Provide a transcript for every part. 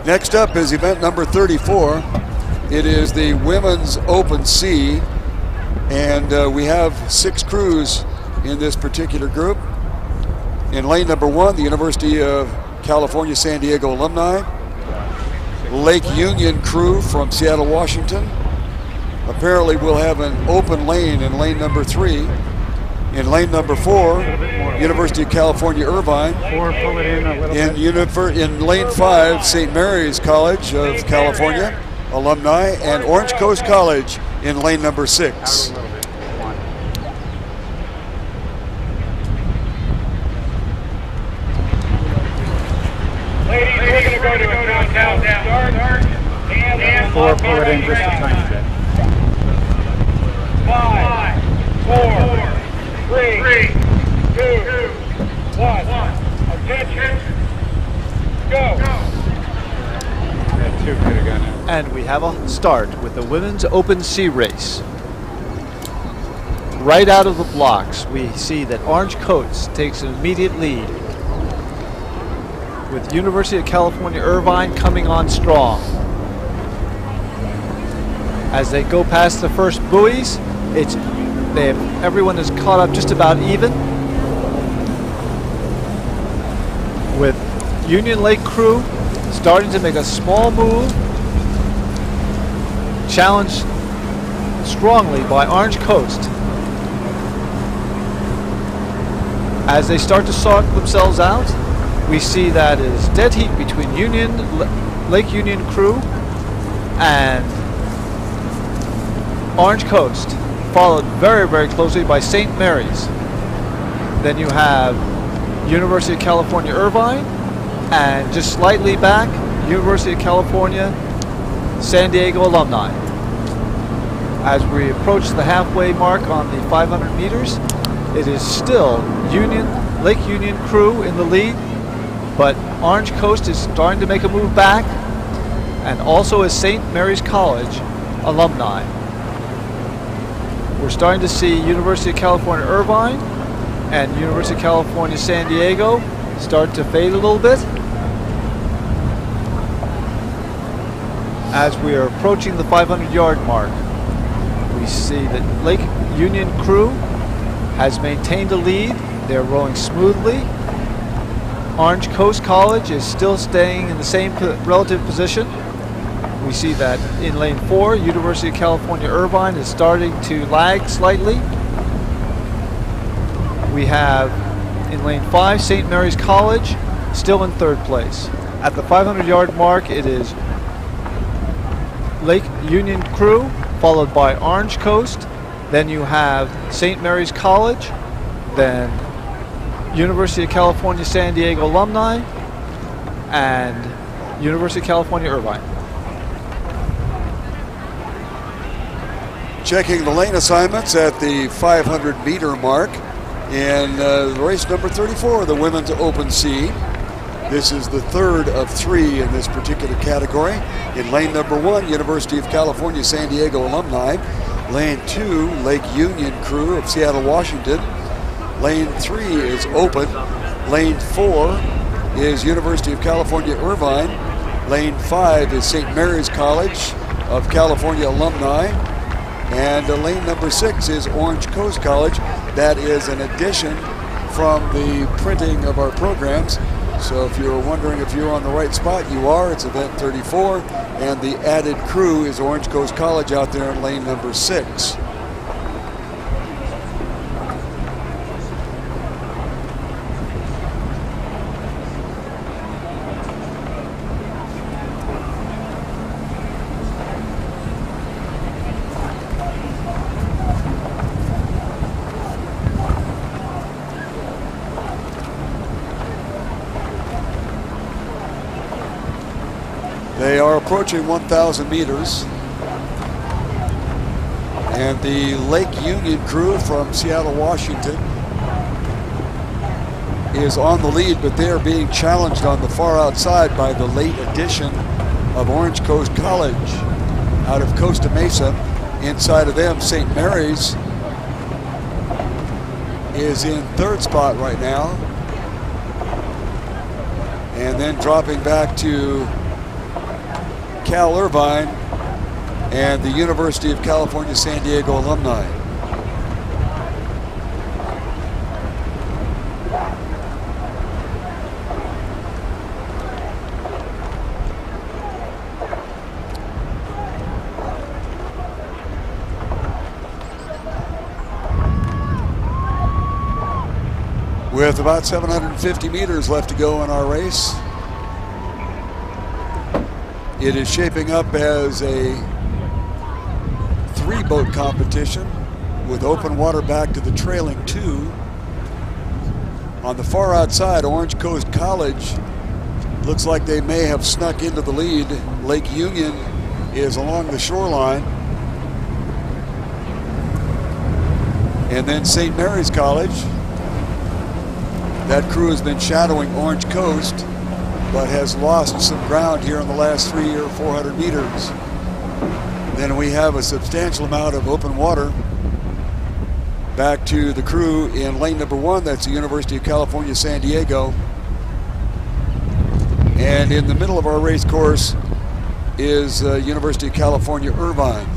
Next up is event number 34. It is the Women's Open C, and we have 6 crews in this particular group. In lane number 1, the University of California, San Diego Alumni. Lake Union crew from Seattle, Washington. Apparently we'll have an open lane in lane number 3. In lane number 4, University of California, Irvine. In lane 5, St. Mary's College of California Alumni, and Orange Coast College in lane number 6. Ladies, we're going to go to a countdown. Start and pull it in just a tiny bit. 5, 4, 3, 2, 1. Attention. Go. That 2 could have gone in. And we have a start with the Women's Open C race. Right out of the blocks, we see that Orange Coast takes an immediate lead, with University of California Irvine coming on strong. As they go past the first buoys, everyone is caught up just about even, with Union Lake crew starting to make a small move, challenged strongly by Orange Coast. As they start to sort themselves out, we see that it is dead heat between Lake Union crew and Orange Coast, followed very, very closely by St. Mary's. Then you have University of California Irvine, and just slightly back, University of California San Diego Alumni. As we approach the halfway mark on the 500 meters, it is still Lake Union crew in the lead, but Orange Coast is starting to make a move back, and also is St. Mary's College Alumni. We're starting to see University of California Irvine and University of California San Diego start to fade a little bit. As we are approaching the 500-yard mark, we see that Lake Union crew has maintained a lead. They're rowing smoothly. Orange Coast College is still staying in the same relative position. We see that in lane 4, University of California Irvine is starting to lag slightly. We have in lane 5, St. Mary's College still in 3rd place. At the 500-yard mark, it is Lake Union crew, followed by Orange Coast. Then you have St. Mary's College, then University of California San Diego Alumni, and University of California Irvine. Checking the lane assignments at the 500-meter mark in race number 34, the Women's Open C. This is the 3rd of 3 in this particular category. In lane number 1, University of California San Diego Alumni. Lane 2, Lake Union crew of Seattle, Washington. Lane 3 is open. Lane 4 is University of California Irvine. Lane 5 is St. Mary's College of California Alumni. And lane number 6 is Orange Coast College. That is an addition from the printing of our programs. So if you're wondering if you're on the right spot, you are. It's event 34, and the added crew is Orange Coast College out there in lane number 6. They are approaching 1,000 meters. And the Lake Union crew from Seattle, Washington is on the lead, but they are being challenged on the far outside by the late addition of Orange Coast College out of Costa Mesa. Inside of them, St. Mary's is in 3rd spot right now. And then dropping back to Cal Irvine and the University of California, San Diego Alumni. With about 750 meters left to go in our race, it is shaping up as a 3-boat competition with open water back to the trailing 2. On the far outside, Orange Coast College looks like they may have snuck into the lead. Lake Union is along the shoreline. And then St. Mary's College. That crew has been shadowing Orange Coast, but has lost some ground here in the last 300 or 400 meters. Then we have a substantial amount of open water back to the crew in lane number 1. That's the University of California, San Diego. And in the middle of our race course is University of California, Irvine.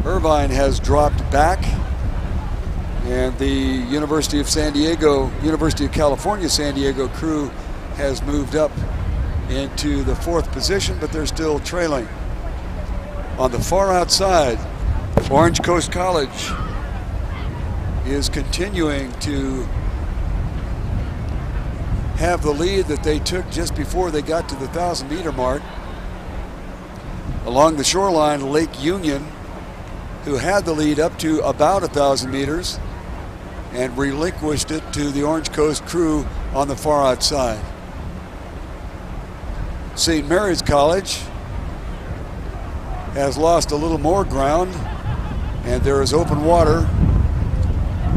Irvine has dropped back, and the University of California, San Diego crew has moved up into the 4th position, but they're still trailing. On the far outside, Orange Coast College is continuing to have the lead that they took just before they got to the 1,000-meter mark. Along the shoreline, Lake Union, who had the lead up to about 1,000 meters, and relinquished it to the Orange Coast crew on the far outside. St. Mary's College has lost a little more ground, and there is open water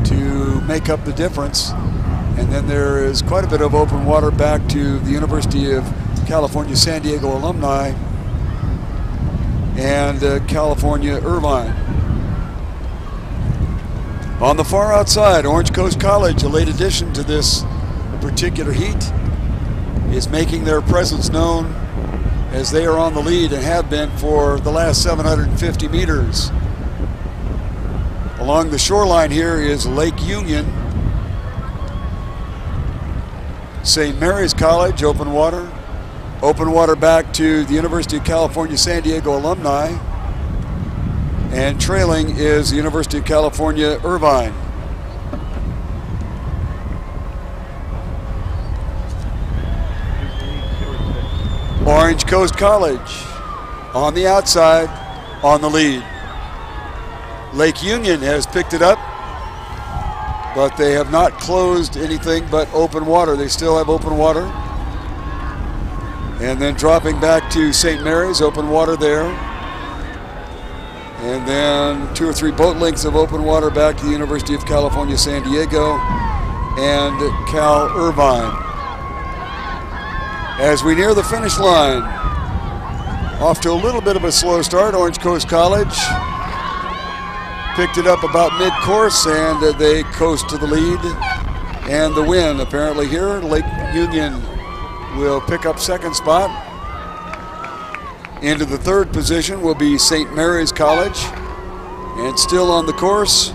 to make up the difference. And then there is quite a bit of open water back to the University of California, San Diego Alumni and California Irvine. On the far outside, Orange Coast College, a late addition to this particular heat, is making their presence known as they are on the lead and have been for the last 750 meters. Along the shoreline here is Lake Union. St. Mary's College, open water. Open water back to the University of California, San Diego Alumni. And trailing is the University of California, Irvine. Orange Coast College on the outside, on the lead. Lake Union has picked it up, but they have not closed anything but open water. They still have open water. And then dropping back to St. Mary's, open water there. And then 2 or 3 boat lengths of open water back to the University of California, San Diego and Cal Irvine. As we near the finish line, off to a little bit of a slow start, Orange Coast College picked it up about mid-course, and they coast to the lead and the win apparently here. Lake Union will pick up 2nd spot. Into the 3rd position will be St. Mary's College, and still on the course,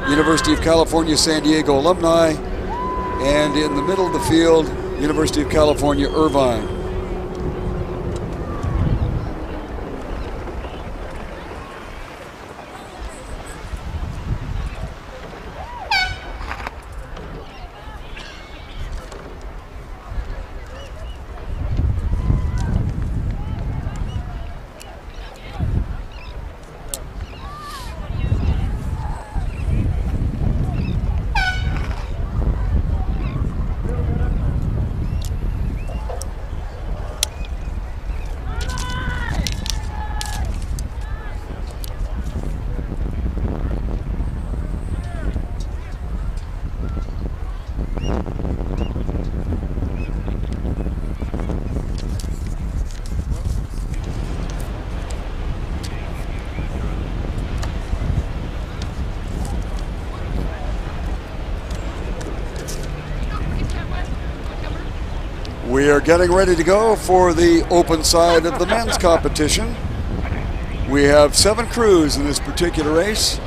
University of California, San Diego Alumni, and in the middle of the field, University of California, Irvine. We are getting ready to go for the open side of the men's competition. We have 7 crews in this particular race.